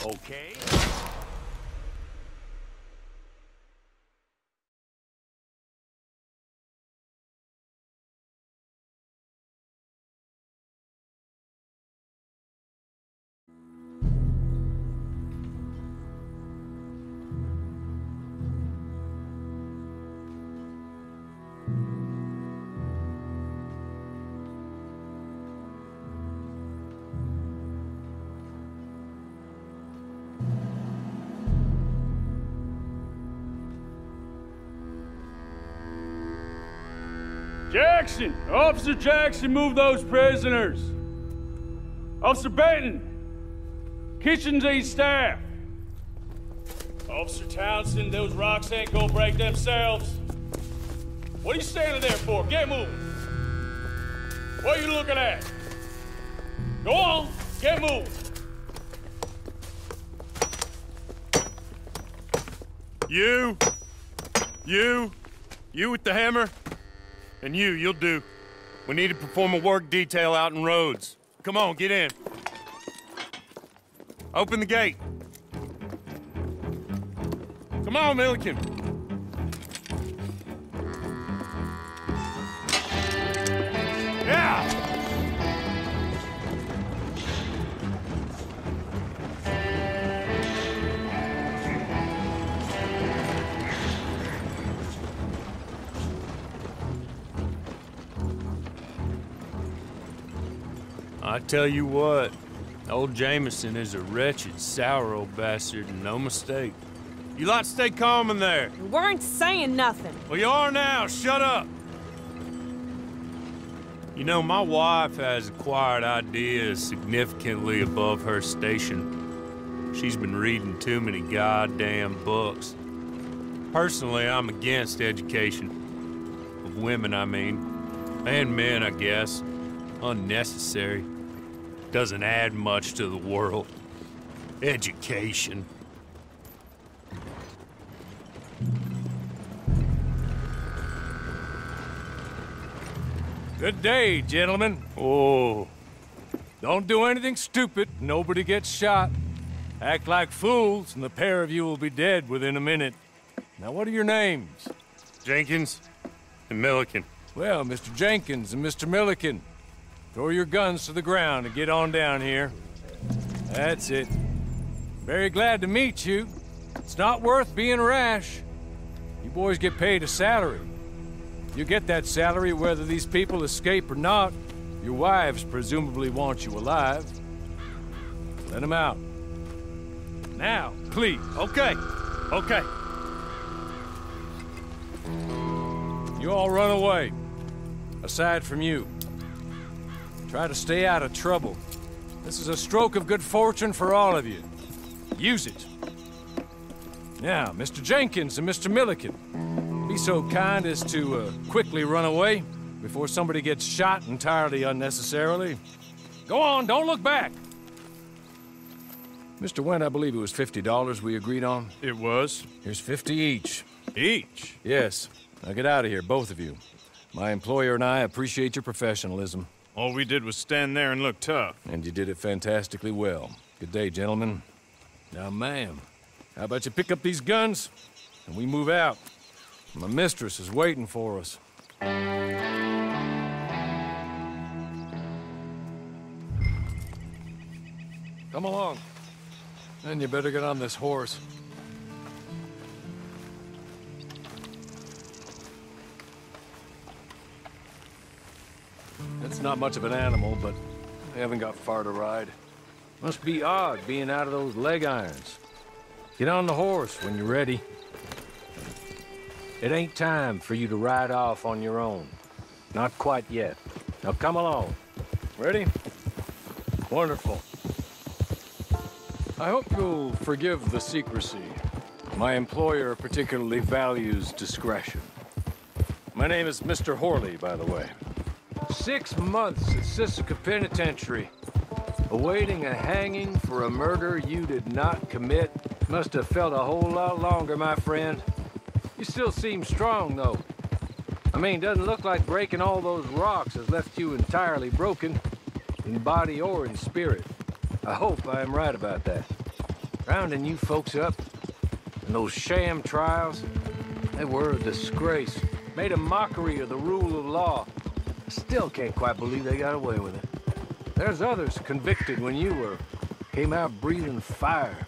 Okay. Jackson! Officer Jackson, move those prisoners! Officer Benton! Kitchens aid staff! Officer Townsend, those rocks ain't gonna break themselves. What are you standing there for? Get moving! What are you looking at? Go on, get moving! You with the hammer? And you'll do. We need to perform a work detail out in Rhodes. Come on, get in. Open the gate. Come on, Milliken. Yeah! I tell you what, old Jameson is a wretched, sour old bastard, and no mistake. You lot stay calm in there. We weren't saying nothing. Well, you are now. Shut up. You know, my wife has acquired ideas significantly above her station. She's been reading too many goddamn books. Personally, I'm against education. Of women, I mean. And men, I guess. Unnecessary. Doesn't add much to the world. Education. Good day, gentlemen. Oh. Don't do anything stupid. Nobody gets shot. Act like fools, and the pair of you will be dead within a minute. Now, what are your names? Jenkins and Milliken. Well, Mr. Jenkins and Mr. Milliken, throw your guns to the ground and get on down here. That's it. Very glad to meet you. It's not worth being rash. You boys get paid a salary. You get that salary whether these people escape or not. Your wives presumably want you alive. Let them out. Now, please. Okay. Okay. You all run away. Aside from you. Try to stay out of trouble. This is a stroke of good fortune for all of you. Use it. Now, Mr. Jenkins and Mr. Milliken, be so kind as to quickly run away before somebody gets shot entirely unnecessarily. Go on, don't look back. Mr. Wendt, I believe it was $50 we agreed on. It was. Here's 50 each. Each? Yes. Now get out of here, both of you. My employer and I appreciate your professionalism. All we did was stand there and look tough. And you did it fantastically well. Good day, gentlemen. Now, ma'am, how about you pick up these guns and we move out? My mistress is waiting for us. Come along. Then you better get on this horse. It's not much of an animal, but I haven't got far to ride. Must be odd being out of those leg irons. Get on the horse when you're ready. It ain't time for you to ride off on your own. Not quite yet. Now come along. Ready? Wonderful. I hope you'll forgive the secrecy. My employer particularly values discretion. My name is Mr. Horley, by the way. 6 months at Sisika Penitentiary, awaiting a hanging for a murder you did not commit. Must have felt a whole lot longer, my friend. You still seem strong, though. I mean, doesn't look like breaking all those rocks has left you entirely broken, in body or in spirit. I hope I am right about that. Rounding you folks up, and those sham trials, they were a disgrace. Made a mockery of the rule of law. I still can't quite believe they got away with it. There's others convicted when you were. Came out breathing fire.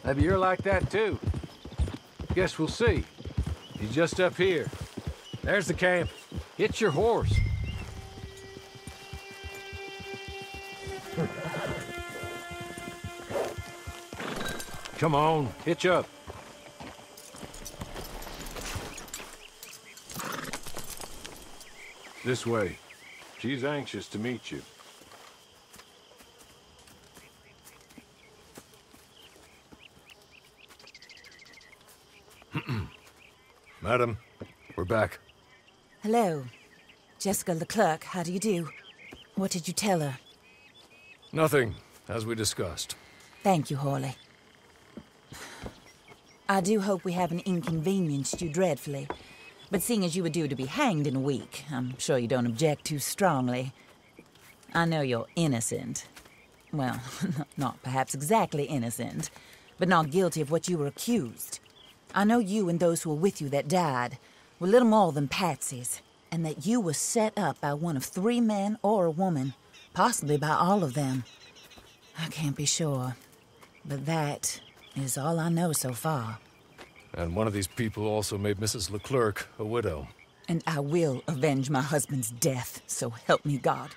Maybe you're like that too. Guess we'll see. He's just up here. There's the camp. Hit your horse. Come on, hitch up. This way. She's anxious to meet you. Madam, we're back. Hello. Jessica Leclerc, how do you do? What did you tell her? Nothing, as we discussed. Thank you, Hawley. I do hope we haven't inconvenienced you dreadfully. But seeing as you were due to be hanged in a week, I'm sure you don't object too strongly. I know you're innocent. Well, not perhaps exactly innocent, but not guilty of what you were accused. I know you and those who were with you that died were little more than patsies, and that you were set up by one of 3 men or a woman, possibly by all of them. I can't be sure, but that is all I know so far. And one of these people also made Mrs. Leclerc a widow. And I will avenge my husband's death, so help me God.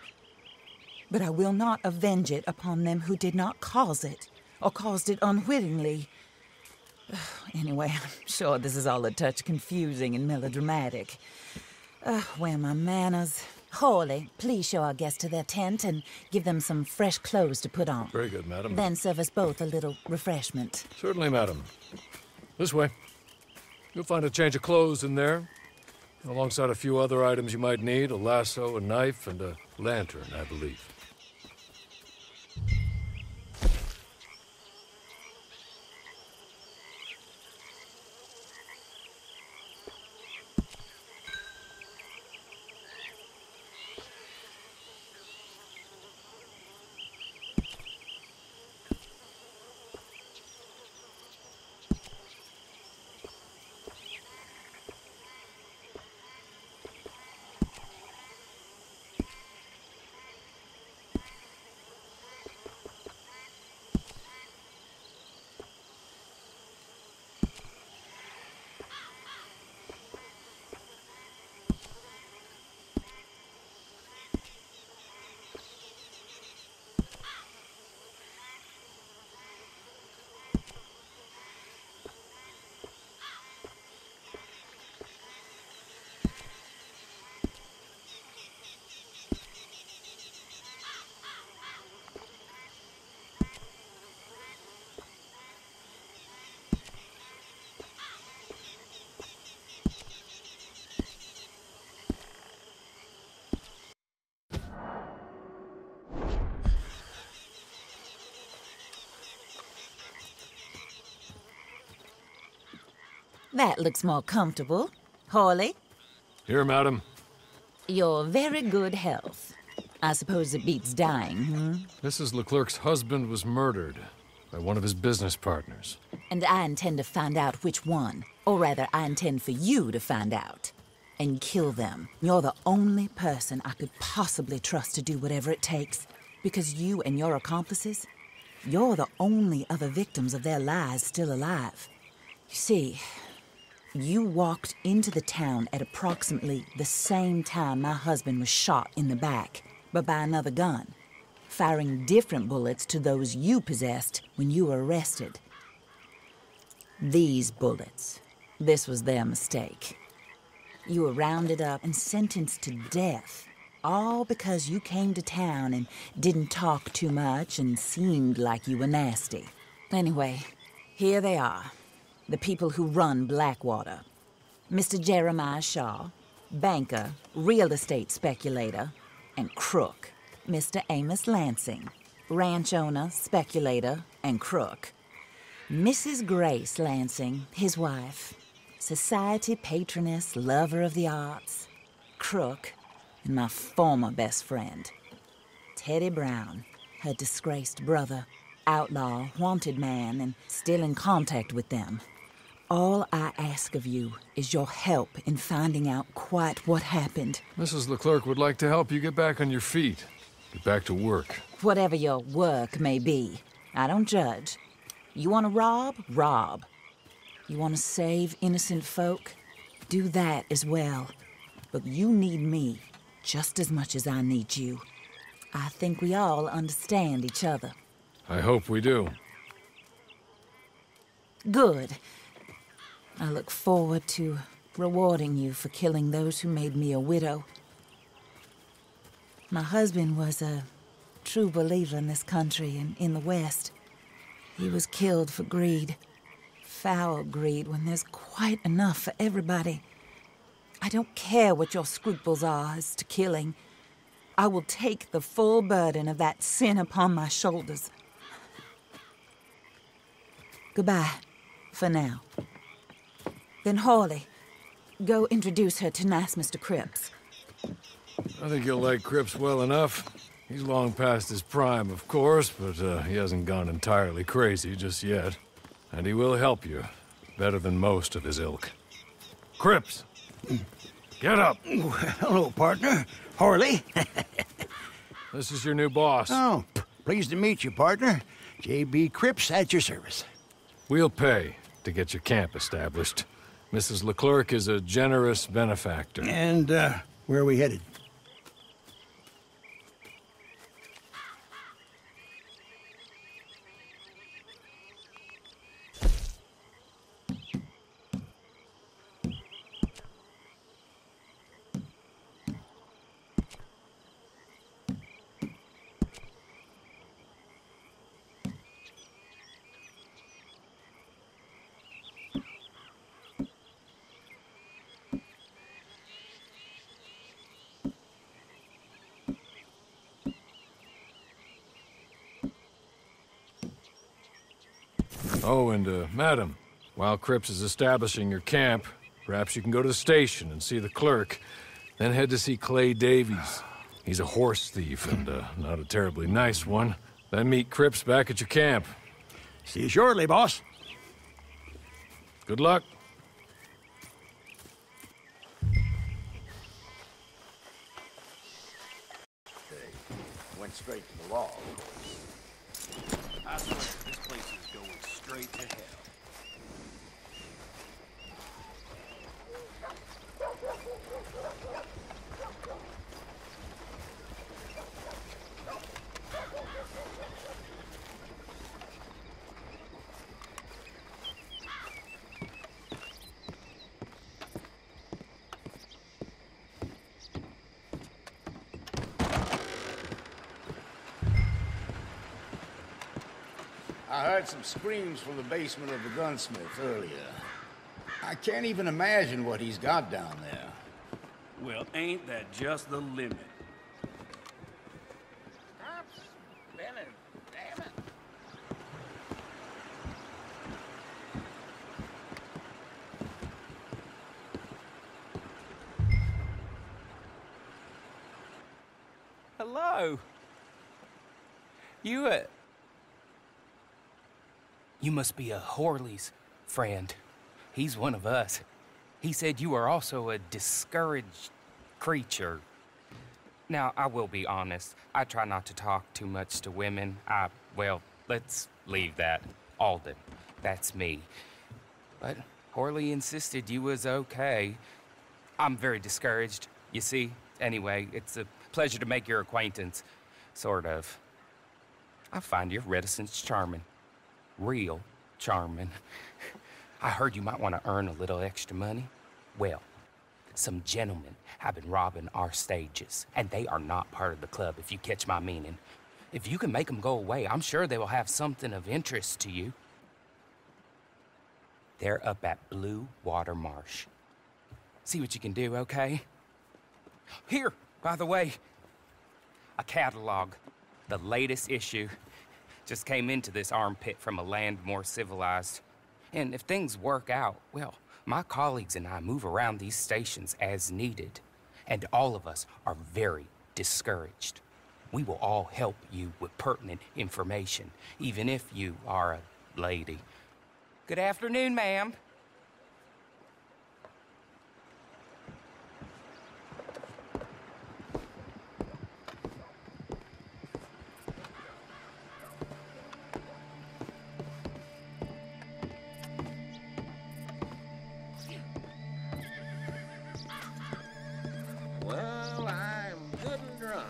But I will not avenge it upon them who did not cause it, or caused it unwittingly. Anyway, I'm sure this is all a touch confusing and melodramatic. Where are my manners? Hawley, please show our guests to their tent and give them some fresh clothes to put on. Very good, madam. Then serve us both a little refreshment. Certainly, madam. This way. You'll find a change of clothes in there, alongside a few other items you might need, a lasso, a knife, and a lantern, I believe. That looks more comfortable. Hawley, Here, madam. your very good health. I suppose it beats dying, hmm? Mrs. Leclerc's husband was murdered by one of his business partners. And I intend to find out which one. Or rather, I intend for you to find out. And kill them. You're the only person I could possibly trust to do whatever it takes. Because you and your accomplices, you're the only other victims of their lies still alive. You see, you walked into the town at approximately the same time my husband was shot in the back, but by another gun, firing different bullets to those you possessed when you were arrested. These bullets, this was their mistake. You were rounded up and sentenced to death, all because you came to town and didn't talk too much and seemed like you were nasty. Anyway, here they are. The people who run Blackwater. Mr. Jeremiah Shaw, banker, real estate speculator, and crook. Mr. Amos Lansing, ranch owner, speculator, and crook. Mrs. Grace Lansing, his wife, society patroness, lover of the arts, crook, and my former best friend. Teddy Brown, her disgraced brother. outlaw, wanted man, and still in contact with them. All I ask of you is your help in finding out quite what happened. Mrs. Leclerc would like to help you get back on your feet. Get back to work. Whatever your work may be, I don't judge. You want to rob? Rob. You want to save innocent folk? Do that as well. But you need me just as much as I need you. I think we all understand each other. I hope we do. Good. I look forward to rewarding you for killing those who made me a widow. My husband was a true believer in this country and in the West. He was killed for greed. Foul greed when there's quite enough for everybody. I don't care what your scruples are as to killing. I will take the full burden of that sin upon my shoulders. Goodbye, for now. Then Hawley, go introduce her to nice Mr. Cripps. I think you'll like Cripps well enough. He's long past his prime, of course, but he hasn't gone entirely crazy just yet. And he will help you, better than most of his ilk. Cripps! Get up! Hello, partner. Horley. This is your new boss. Oh, pleased to meet you, partner. J.B. Cripps at your service. We'll pay to get your camp established. Mrs. Leclerc is a generous benefactor. And, where are we headed? Oh, and, madam, while Cripps is establishing your camp, perhaps you can go to the station and see the clerk, then head to see Clay Davies. He's a horse thief, and, not a terribly nice one. Then meet Cripps back at your camp. See you shortly, boss. Good luck. Went straight to the law. I swear, this place is going straight to hell. I heard some screams from the basement of the gunsmith earlier. I can't even imagine what he's got down there. Well, ain't that just the limit? Damn it. Hello. You must be a Horley's friend. He's one of us. He said you are also a discouraged creature. Now, I will be honest. I try not to talk too much to women. Well, let's leave that. Alden, that's me. But Horley insisted you was okay. I'm very discouraged, you see. Anyway, it's a pleasure to make your acquaintance. Sort of. I find your reticence charming. Real charming. I heard you might want to earn a little extra money. Well, some gentlemen have been robbing our stages, and they are not part of the club, if you catch my meaning. If you can make them go away, I'm sure they will have something of interest to you. They're up at Blue Water Marsh. See what you can do, okay? Here, by the way, a catalog, the latest issue. Just came into this armpit from a land more civilized. And if things work out, well, my colleagues and I move around these stations as needed. And all of us are very discouraged. We will all help you with pertinent information, even if you are a lady. Good afternoon, ma'am. Well, I'm good and drunk.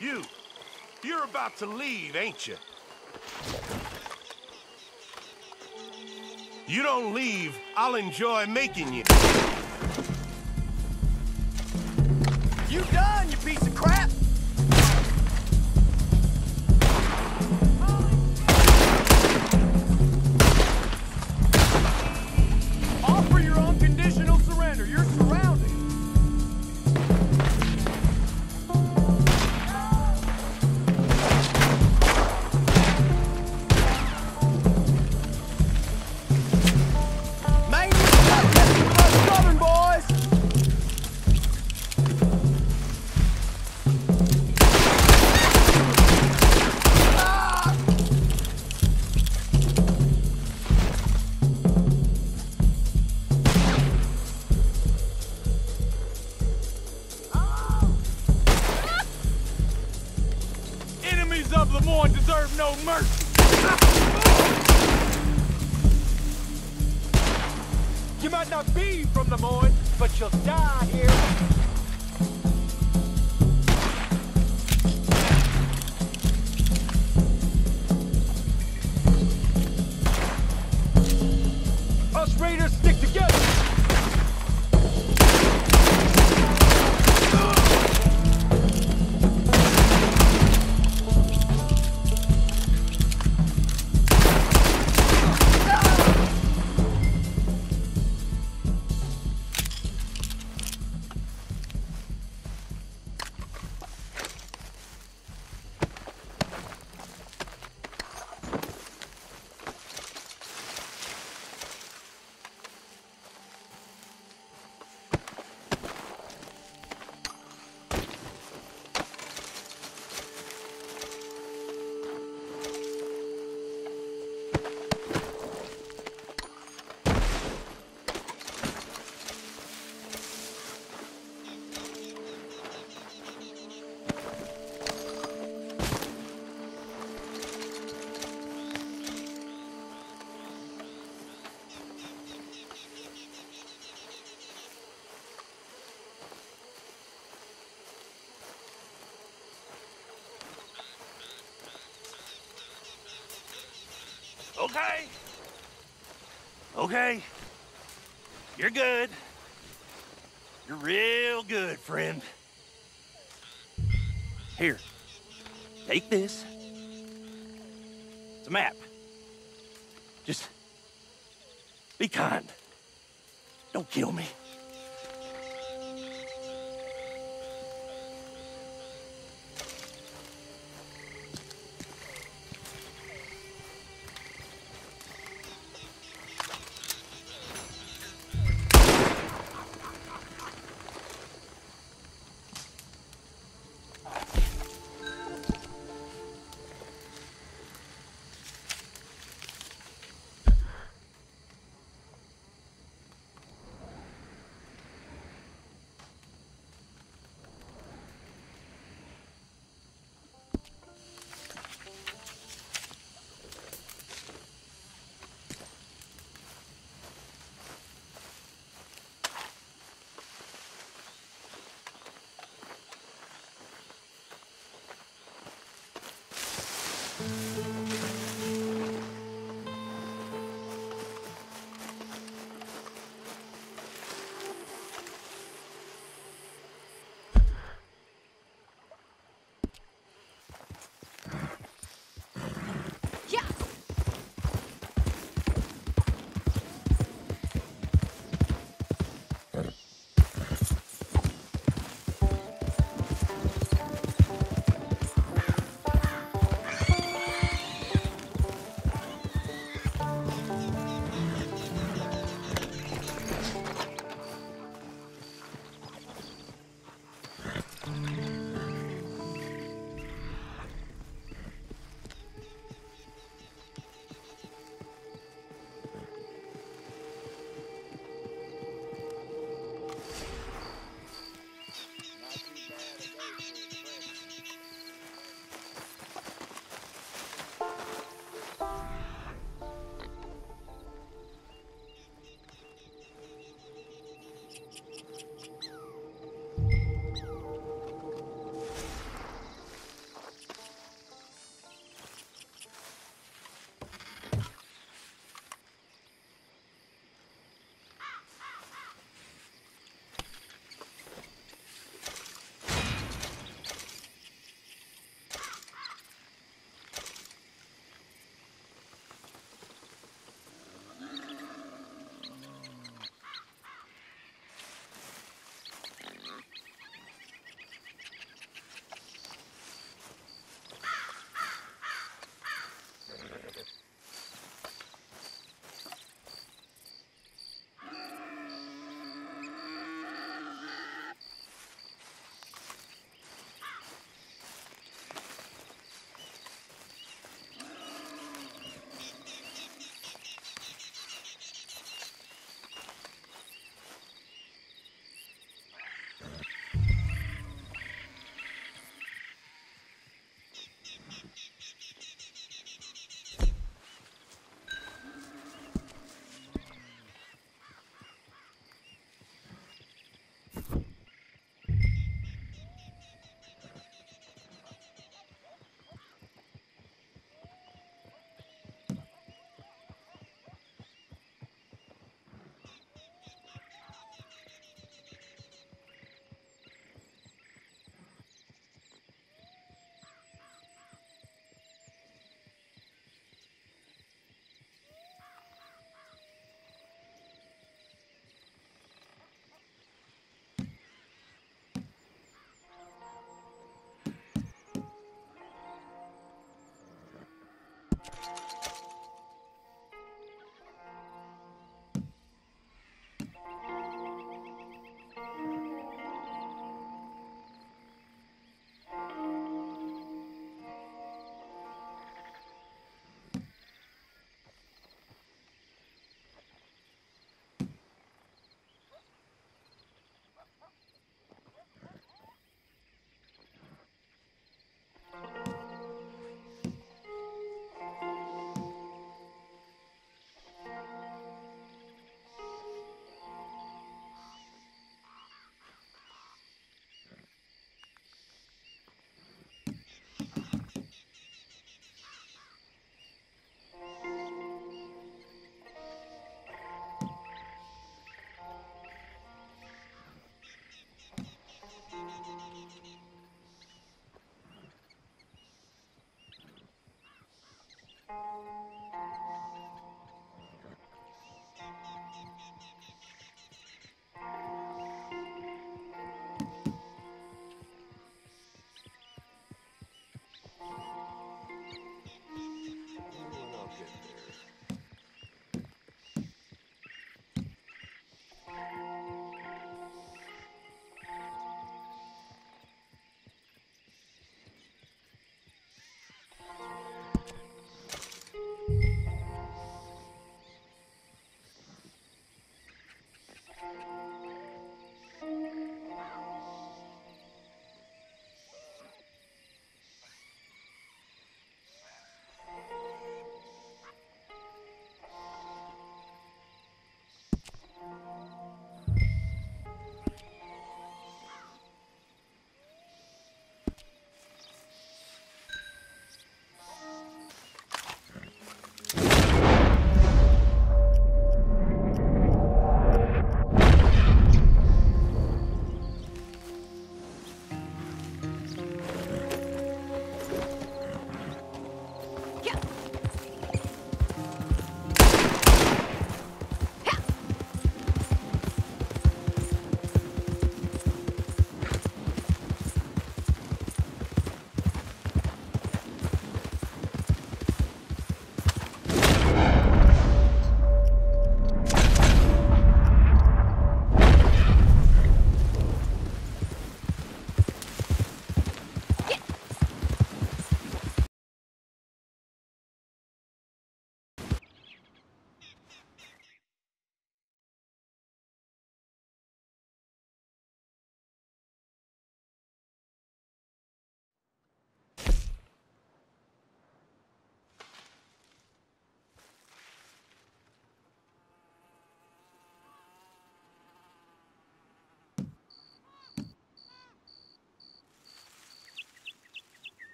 You're about to leave, ain't you? You don't leave, I'll enjoy making you. You done, you piece of crap? Offer your unconditional surrender. You're surrounded. Man, you're stuck messing with us Southern boys. Enemies of Lemoyne deserve no mercy. You might not be from Lemoyne, but you'll die here. Us Raiders stick together. Okay. Okay. You're good. You're real good, friend. Here. Take this. It's a map. Just be kind. Don't kill me.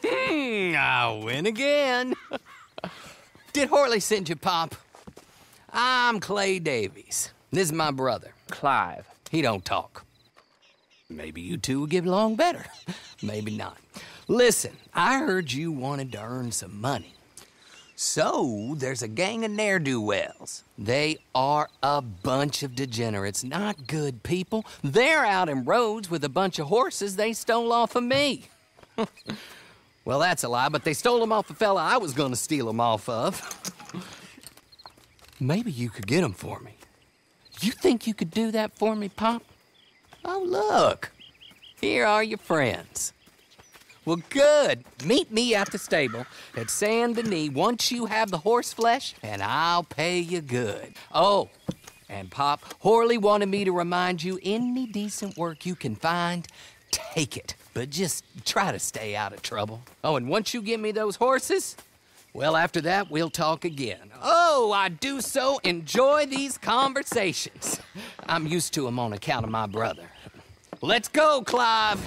I win again. Did Horley send you, Pop? I'm Clay Davies. This is my brother, Clive. He don't talk. Maybe you two will get along better. Maybe not. Listen, I heard you wanted to earn some money. So, there's a gang of ne'er-do-wells. They are a bunch of degenerates, not good people. They're out in roads with a bunch of horses they stole off of me. Well, that's a lie, but they stole them off the fella I was gonna steal them off of. Maybe you could get them for me. You think you could do that for me, Pop? Oh, look. Here are your friends. Well, good. Meet me at the stable at Saint Denis once you have the horse flesh, and I'll pay you good. Oh, and Pop, Horley wanted me to remind you, any decent work you can find, take it. But just try to stay out of trouble. Oh, and once you give me those horses, well, after that, we'll talk again. Oh, I do so enjoy these conversations. I'm used to them on account of my brother. Let's go, Clive.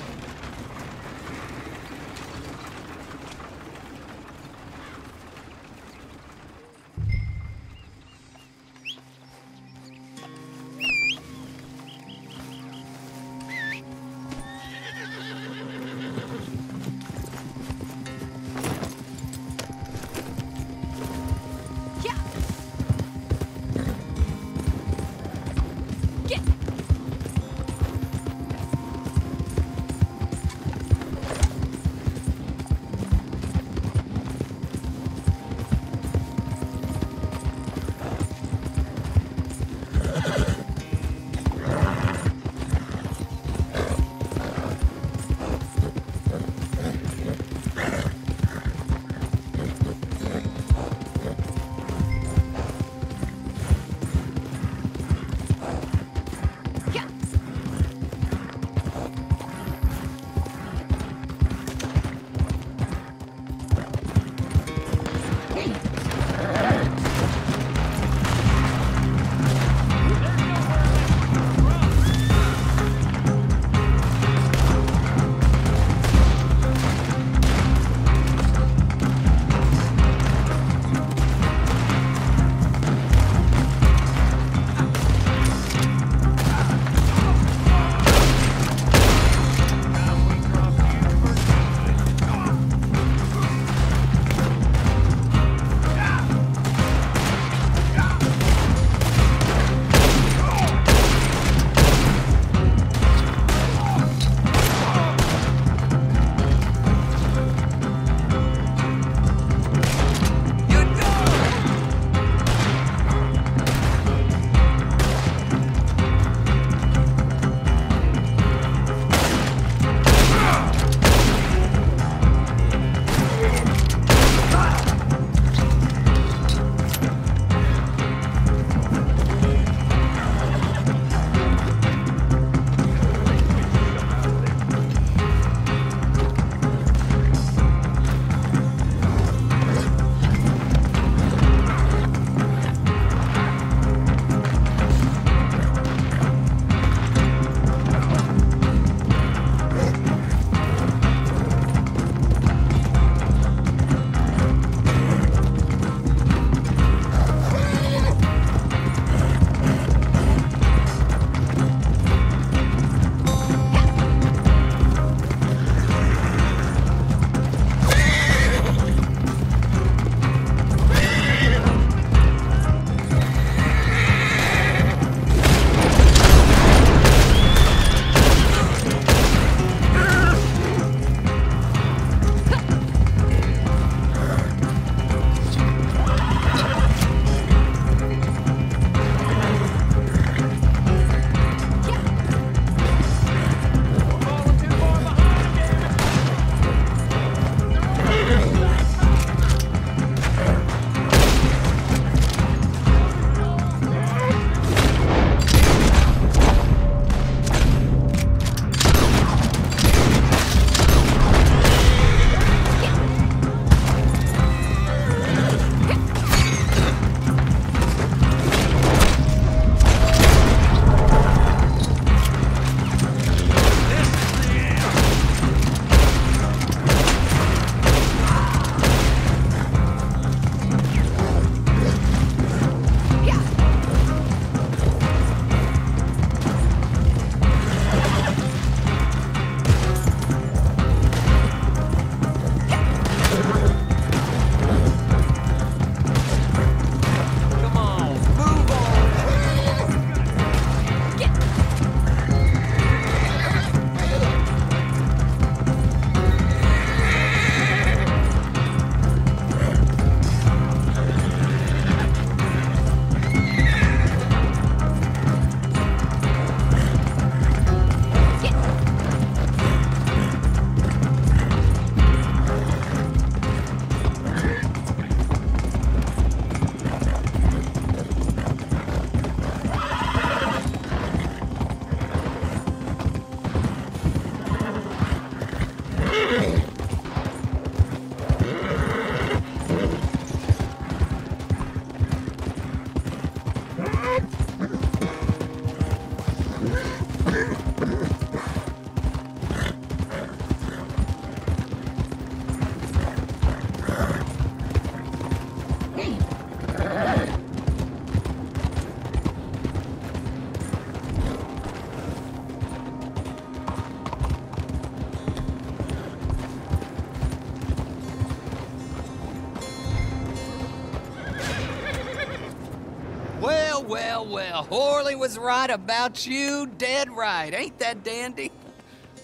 well, well. Horley was right about you, dead right. Ain't that dandy?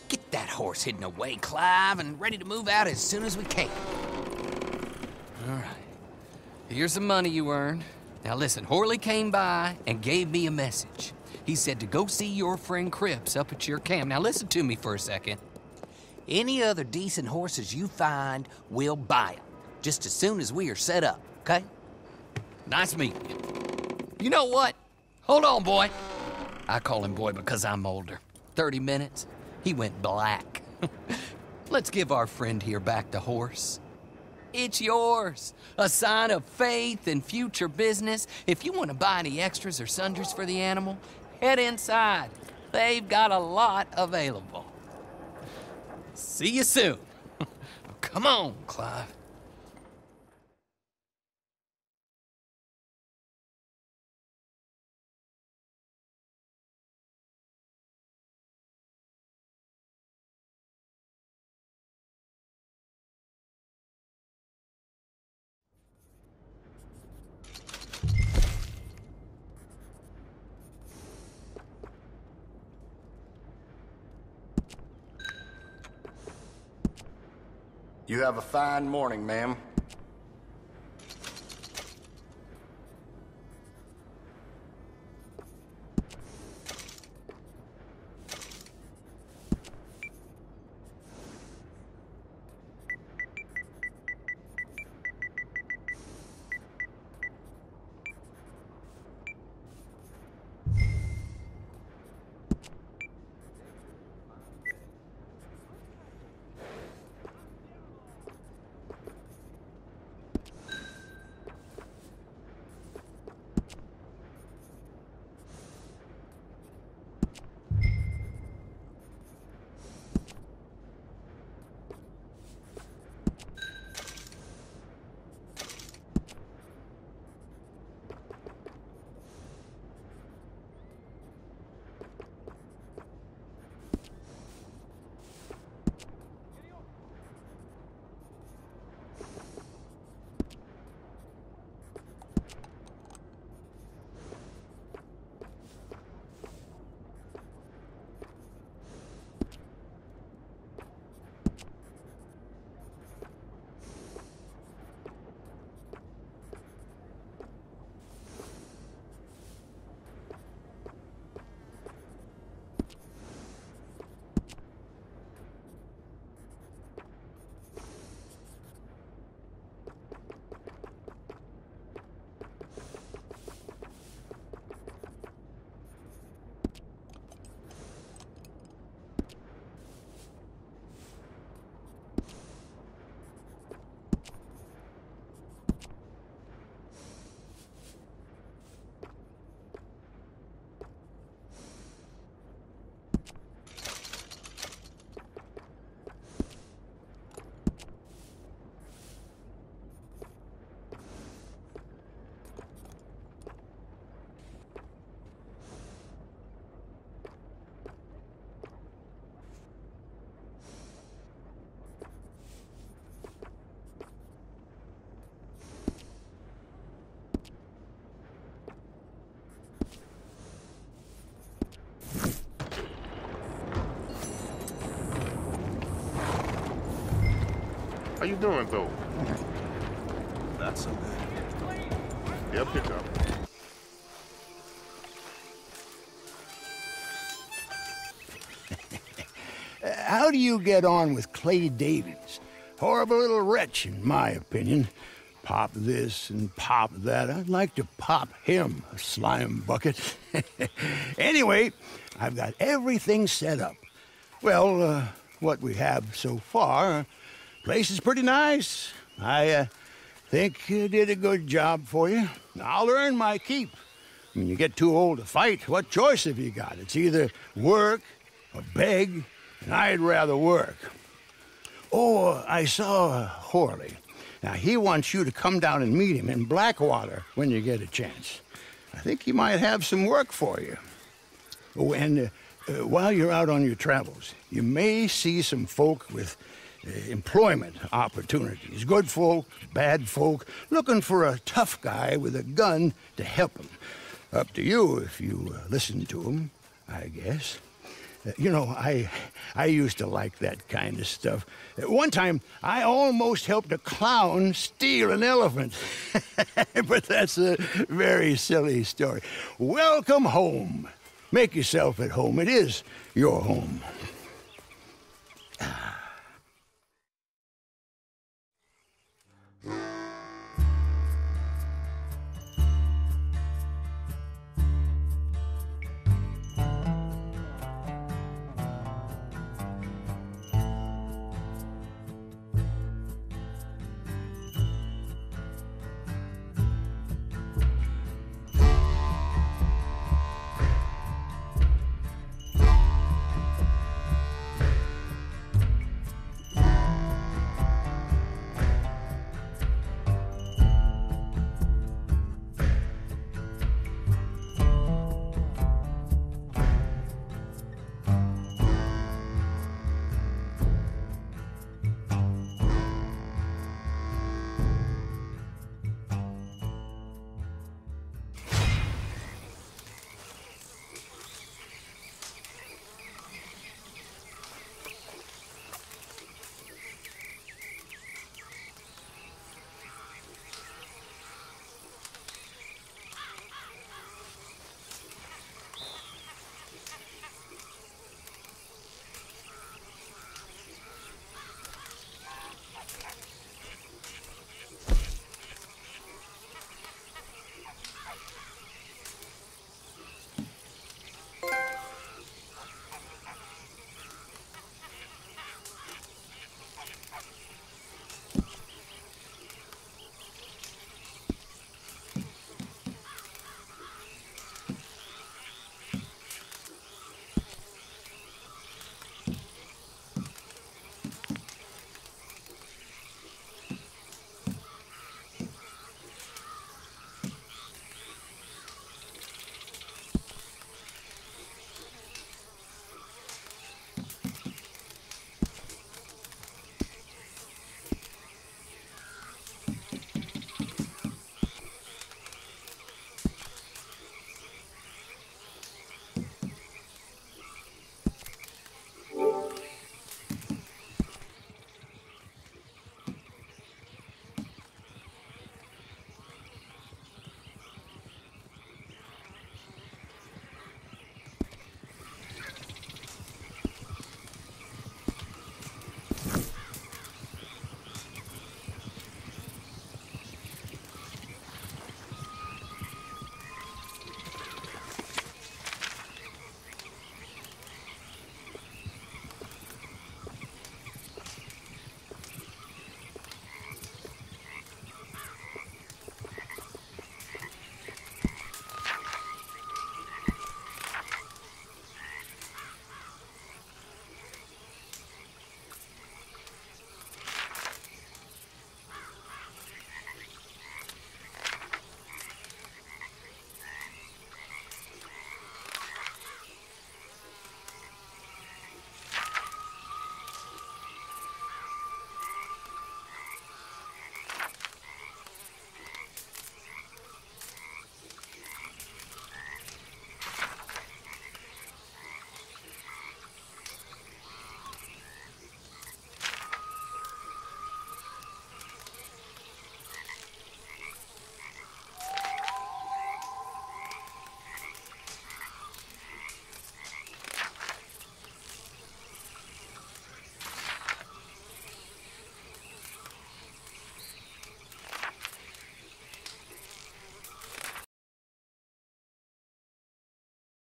Get that horse hidden away, Clive, and ready to move out as soon as we can. All right. Here's the money you earned. Now listen, Horley came by and gave me a message. He said to go see your friend Cripps up at your camp. Now listen to me for a second. Any other decent horses you find, we'll buy them. Just as soon as we are set up, okay? Nice meeting you. You know what? Hold on, boy. I call him boy because I'm older. 30 minutes, he went black. Let's give our friend here back the horse. It's yours. A sign of faith and future business. If you want to buy any extras or sundries for the animal, head inside. They've got a lot available. See you soon. Come on, Clive. You have a fine morning, ma'am. How you doing, though? Not so good. Yeah, pick up. How do you get on with Clay Davies? Horrible little wretch, in my opinion. Pop this and pop that. I'd like to pop him, a slime bucket. Anyway, I've got everything set up. Well, what we have so far, place is pretty nice. I think you did a good job for you. I'll earn my keep. When you get too old to fight, what choice have you got? It's either work or beg, and I'd rather work. Oh, I saw Horley. Now, he wants you to come down and meet him in Blackwater when you get a chance. I think he might have some work for you. Oh, and while you're out on your travels, you may see some folk with employment opportunities. Good folk, bad folk, looking for a tough guy with a gun to help them. Up to you if you listen to him, I guess. You know, I used to like that kind of stuff. One time, I almost helped a clown steal an elephant. But that's a very silly story. Welcome home. Make yourself at home. It is your home.